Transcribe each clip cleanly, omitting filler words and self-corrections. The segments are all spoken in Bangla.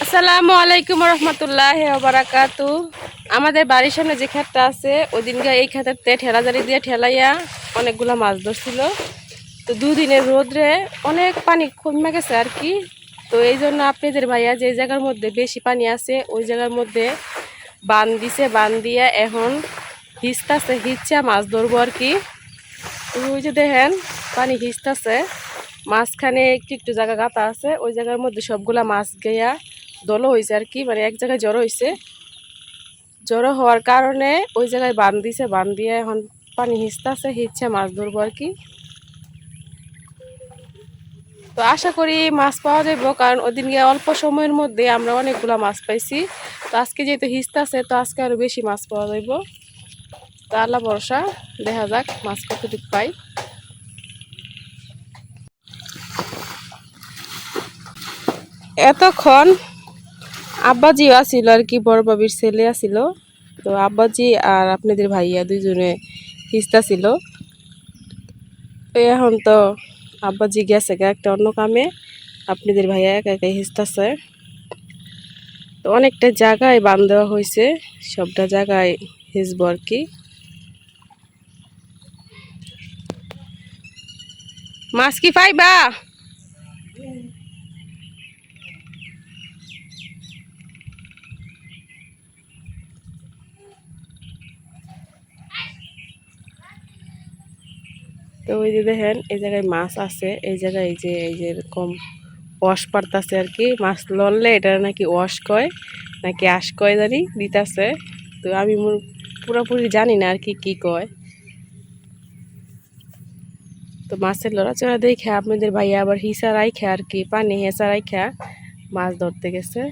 আসসালামু আলাইকুম রহমতুল্লাহ বারাকাতু। আমাদের বাড়ির সামনে যে ক্ষেতটা আছে ওই দিনকে এই ক্ষেতেতে ঠেলাজালি দিয়ে ঠেলাইয়া অনেকগুলো মাছ ধরছিল। তো দুদিনের রোদ্রে অনেক পানি কমে গেছে আর কি। তো এই জন্য আপনাদের ভাইয়া যে জায়গার মধ্যে বেশি পানি আছে ওই জায়গার মধ্যে বান দিছে, বান দিয়া এখন হিচতাছে, হিচা মাছ ধরবো আর কি। তো ওই যে দেখেন পানি হিচতাছে, মাঝখানে একটু একটু জায়গা গাঁথা আছে, ওই জায়গার মধ্যে সবগুলা মাছ গিয়া দলো হয়েছে আর কি, মানে এক জায়গায় জড়ো হয়েছে। জড়ো হওয়ার কারণে ওই জায়গায় বান দিছে, বান দিয়ে এখন পানি হিচতাছে, হিচছে মাছ ধরবো আর কি। তো আশা করি মাছ পাওয়া যাবো, কারণ ওদিন গিয়ে অল্প সময়ের মধ্যে আমরা অনেকগুলা মাছ পাইছি। তো আজকে যেহেতু হিচতাছে তো আজকে আরো বেশি মাছ পাওয়া যাইব। তো আল্লাহ ভরসা, দেখা যাক মাছ কতটুকু পাই। এতক্ষণ আব্বাজিও আসিল আর কি, বড় বাবির ছেলে আসিল। তো আব্বাজি আর আপনাদের ভাইয়া দুইজনে হিস্তা ছিল। তো এখন তো আব্বাজি গেছে একটা অন্য কামে, আপনাদের ভাইয়া একা একাই হিস্তাছে। তো অনেকটা জায়গায় বান দেওয়া হয়েছে, সবটা জায়গায় হিসবো আর কি। মাছ কি পাইবা? তো ওই যে দেখেন এই জায়গায় মাছ আছে, এই জায়গায় এই যে এরকম ওয়াশ পারতাছে আর কি। মাছ লড়লে এটা নাকি ওয়াশ কয় নাকি আশ কয় জানি দিতাছে। তো আমি পুরোপুরি জানি না আর কি কি কয়। তো মাছের লড়াচড়া দেখে আপনাদের ভাইয়া আবার হিসা রাইখা আর কি, পানি হেঁচা রাইখা মাছ ধরতে গেছে।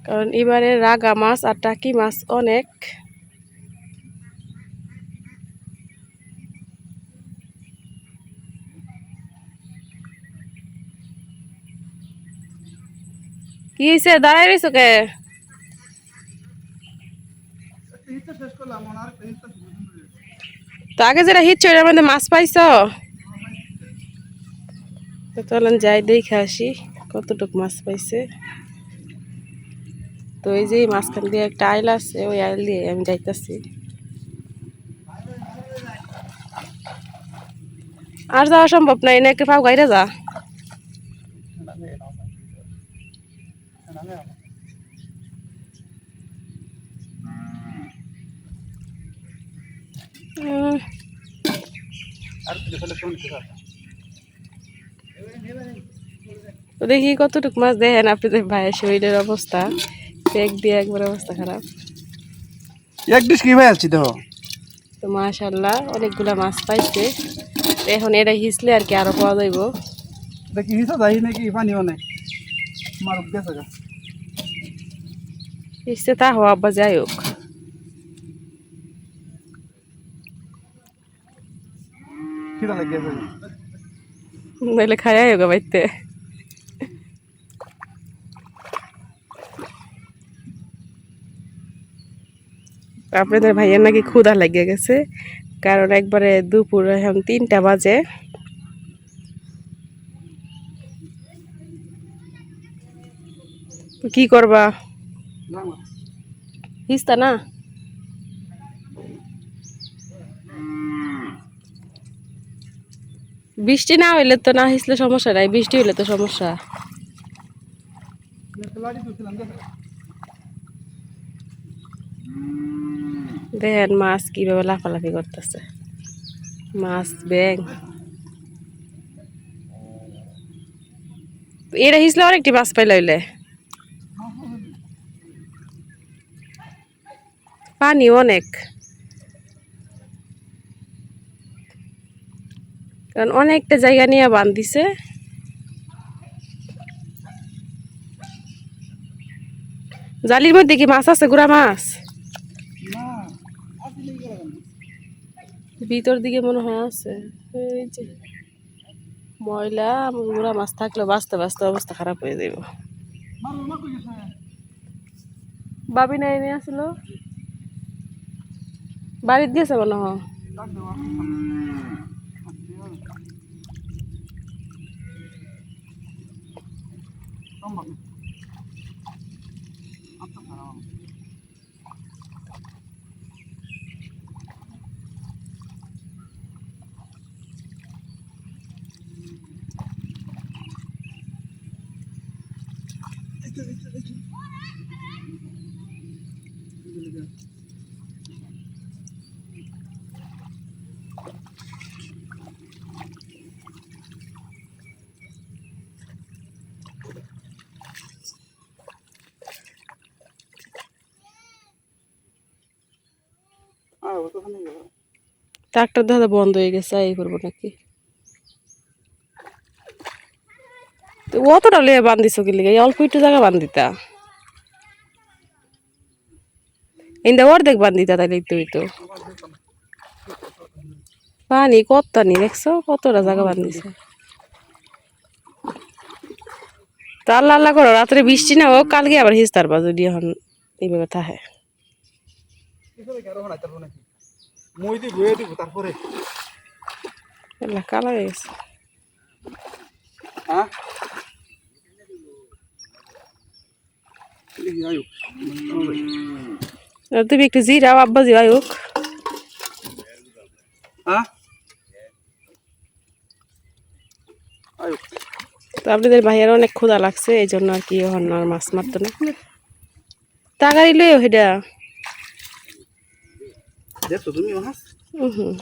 কারণ এবারে রাগা মাছ আর টাকি মাছ অনেক। কি হয়েছে, দাঁড়াই রয়েছো কে? তো আগে যেটা হিট এর মধ্যে মাছ পাইছ? তো চলেন যাই দেখে আসি কতটুকু মাছ পাইছে। তো এই যে মাঝখান দিয়ে একটা আইল আছে, ওই আইল দিয়ে আমি যাইতাছি। আর যাওয়া সম্ভব নাই, নাকি পাও গাইরা যা। তো দেখি কতটুকু মাছ দেখেন আপনাদের ভাইয়ের শরীরের অবস্থা, পেক দিয়ে একবার অবস্থা খারাপ। এক ডিশ কি ভাই আছি দেখো। তো মাশাআল্লাহ অনেকগুলা মাছ পাইছে। তো এখন এটা হিসলে আর কি আরো পাওয়া যাইব। দেখি হিসা যাই নাকি পানি অনেক মারুক গেছে গা হিসতে তা হওয়া বা যাই হোক, খিদা লাগে গেছে। নইলে খাইয়াই হোক বাইতে। আপনাদের ভাইয়ের নাকি ক্ষুধা লেগে গেছে, কারণ একবারে দুপুর এখন 3টা বাজে। তো কি করবা, হিসতা না? বৃষ্টি না হইলে তো না হিসলে সমস্যা নাই, বৃষ্টি হইলে তো সমস্যা। দেখেন মাছ কিভাবে লাফালাফি করতেছে, মাছ ব্যাং। এটা হিসলে অনেকটি মাছ পাইলে হইলে। পানি অনেক, কারণ অনেকটা জায়গা নিয়ে বাঁধ দিছে। জালির মধ্যে কি মাছ আছে, গুড়া মাছ? ভিতর দিকে মনে হয় আছে। এই যে ময়লা গুড়া মাছ থাকলে বাঁচতে বাঁচতে অবস্থা খারাপ হয়ে যাবে। বাবি নাই নিয়ে আসছিল, বাড়িতে গেছে মনে হয়। সম্ভব না। আচ্ছা, খারাপ। ও তো ওখানে গেল। ট্রাক্টর দেখা বন্ধ হয়ে গেছে, এই করবো নাকি? তো অতটা লেয়ে বান্ধিস কি লিগে? অল্প একটু জায়গা বান্ধিতা, ইন্দা অর্ধেক বান্ধিতা, তাইলে তুই তো পানি কতটা নি দেখছো, কতটা জায়গা বান্ধিছে। তা আল্লাহ আল্লাহ করো, রাত্রে বৃষ্টি না হোক, কালকে আবার হিস্তার বা যদি এখন এইভাবে থাকে। এখানে কি আরো বানাইতে পারবো নাকি? মই দিয়ে ধুয়ে দিব তারপরে। এলা কালা হয়ে গেছে। হ্যাঁ, এই আয়ুক। আর তুমি একটু জিরাও, আব্বা জিরাই হোক। হ্যাঁ, আয়ুক। তো আপনাদের ভাইয়ের অনেক ক্ষুধা লাগছে, এই জন্য আর কি এখন আর মাছ মারতো না। তাগাড়ি লইও সেটা। দেখছো তুমি মাছ? হুম,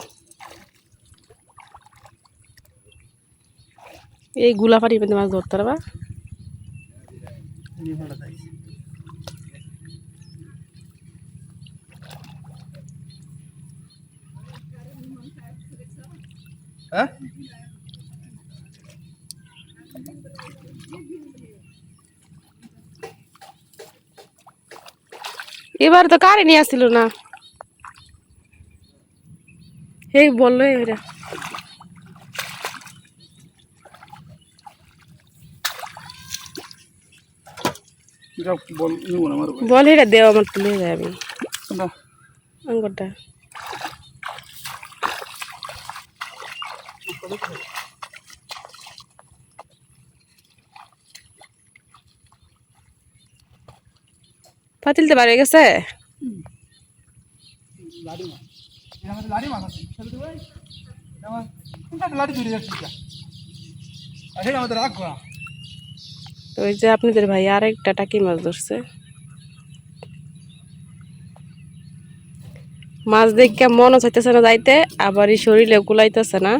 এই গুলা পানি পেতে মাছ ধরতে পারবা। এই ভালো তাই। হ্যাঁ, এবার তো কারে নিয়ে আসছিল না, এই বললো এটা যাও বল নিব না মারো। বল, এটা দেওয়া আমার তুলে যায় আমি না, আঙ্গুরটা। পাতিলতে বাড়ি গেছে। লাড়ি মাছ। এই আমাদের লাড়ি মাছ আছে। ছেড়ে দেবো এই? আমার কোনটা লাড়ি ধরে যাচ্ছে এটা? আর এটা আমাদের রাখবো না। তো ওই যে আপনাদের ভাই আরেকটা টাকি মাছ ধরছে। মাছ দেখে মনও চাইতেছে না যাইতে, আবার এই শরীরে কুলাইতেছে না।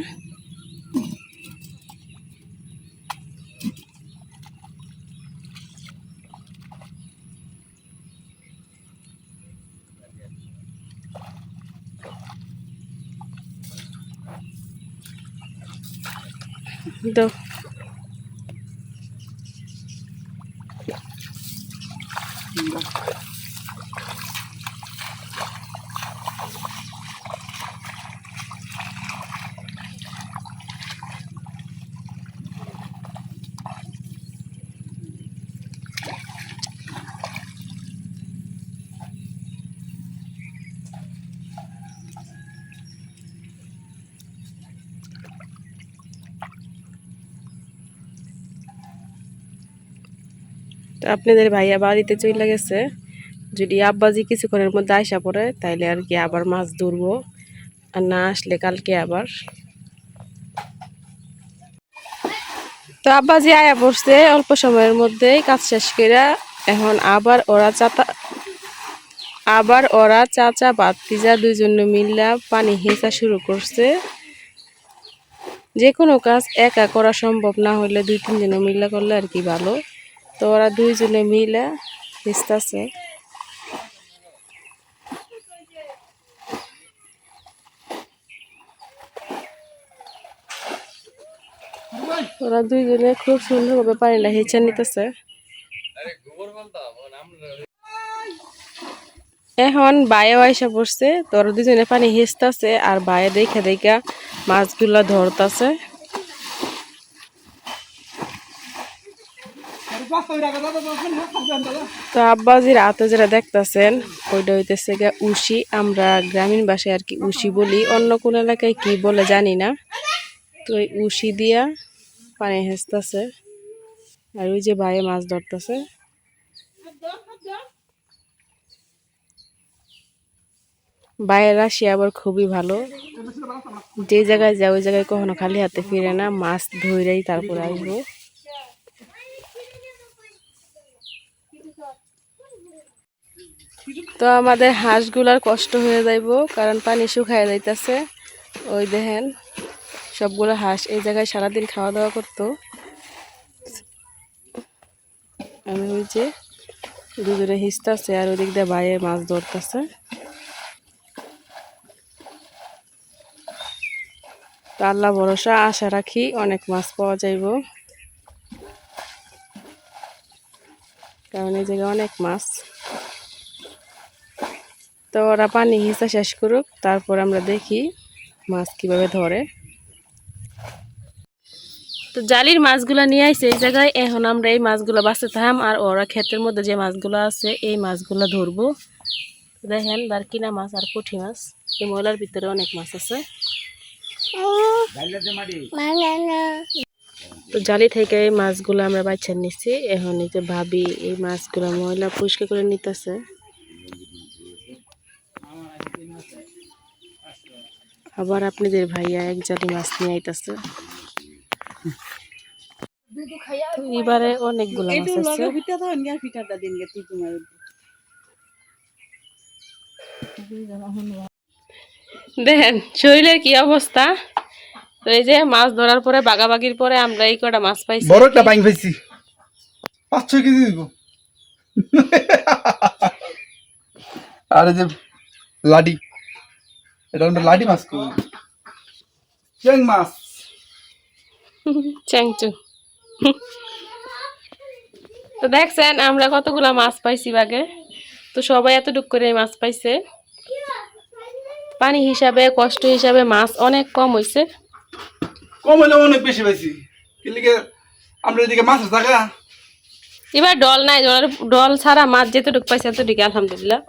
তো তো আপনাদের ভাইয়া বাড়িতে চলে গেছে। যদি আব্বাজি কিছুক্ষণের মধ্যে আইসা পড়ে তাইলে আর কি আবার মাছ ধরবো, আর না আসলে কালকে আবার। তো আব্বাজি আয়া পড়ছে অল্প সময়ের মধ্যেই কাজ শেষ করে। এখন আবার ওরা চাচা ভাতিজা দুইজনে মিল্লা পানি হেঁচা শুরু করছে। যে কোনো কাজ একা করা সম্ভব না হলে দুই তিনজনে মিল্লা করলে আর কি ভালো। তো ওরা দুইজনে মিলা হেঁচতেছে। ওরা দুইজনে খুব সুন্দরভাবে পানিটা হেঁচে নিতেছে। এখন বায়ে আইসা পড়ছে, তো ওরা দুজনে পানি হেঁচতেছে আর বায়ে দেখা দেখা মাছগুলা ধরতেছে। তো আব্বাজির হাতে যেটা দেখতেছেন ওইটা হইতেছে গিয়া উশি। আমরা গ্রামীণ ভাষায় আর কি উশি বলি, অন্য কোন এলাকায় কি বলে জানি না। তো ওই উশি দিয়া পানি হেঁচতেছে। আর ওই যে ভাইয়ে মাছ ধরতেছে। ভাইয়েরা সে আবার খুবই ভালো, যে জায়গায় যায় ওই জায়গায় কখনো খালি হাতে ফিরে না, মাছ ধরেই তারপরে আসবো। তো আমাদের হাঁসগুলার কষ্ট হয়ে যাইব, কারণ পানি শুকায় যাইতেছে। ওই দেখেন সবগুলো হাঁস এই জায়গায় সারাদিন খাওয়া দাওয়া করতো। আমি ওই যে দুজনে হিসতেছে আর ওদিক দিয়ে বাইরে মাছ ধরতেছে। তো আল্লাহ ভরসা, আশা রাখি অনেক মাছ পাওয়া যাইব, কারণ এই জায়গায় অনেক মাছ। তো ওরা পানি হিসা শেষ করুক, তারপর আমরা দেখি মাছ কিভাবে ধরে। তো জালির মাছগুলা নিয়ে আইছে এই জায়গায়, এখন আমরা এই মাছগুলো বাঁচতে থাম, আর ওরা ক্ষেতের মধ্যে যে মাছগুলো আছে এই মাছগুলো ধরবো। দেখেন বারকিনা মাছ আর পুঁটি মাছ, এই ময়লার ভিতরে অনেক মাছ আছে। তো জালি থেকে এই মাছগুলো আমরা বাচ্চা নিচ্ছি, এখন এই যে ভাবি এই মাছগুলো ময়লা পরিষ্কার করে নিতেছে। আবার আপনাদের ভাইয়া এক জালি মাছ নিয়ে আইতাছে। এবারে অনেকগুলো মাছ আছে। দেখেন শরীরের কি অবস্থা। তো এই যে মাছ ধরার পরে বাগাবাগির পরে আমরা এই কটা মাছ পাইছি, বড় একটা বাইং পাইছি 5-6 কেজি দিব। আর এই যে লাডি, এটা আমরা লাডি মাছ করি, চেং মাছ। চ্যাংচু। তো দেখছেন আমরা কতগুলা মাছ পাইছি বাগে। তো সবাই এতটুক করে মাছ পাইছে। পানি হিসাবে কষ্ট হিসাবে মাছ অনেক কম হয়েছে। কম হইলে অনেক বেশি পাইছি, কিন্তু আমরা এদিকে মাছের জায়গা। এবার ডল নাই, ডল ছাড়া মাছ যেতটুক পাইছে এতটুকু আলহামদুলিল্লাহ।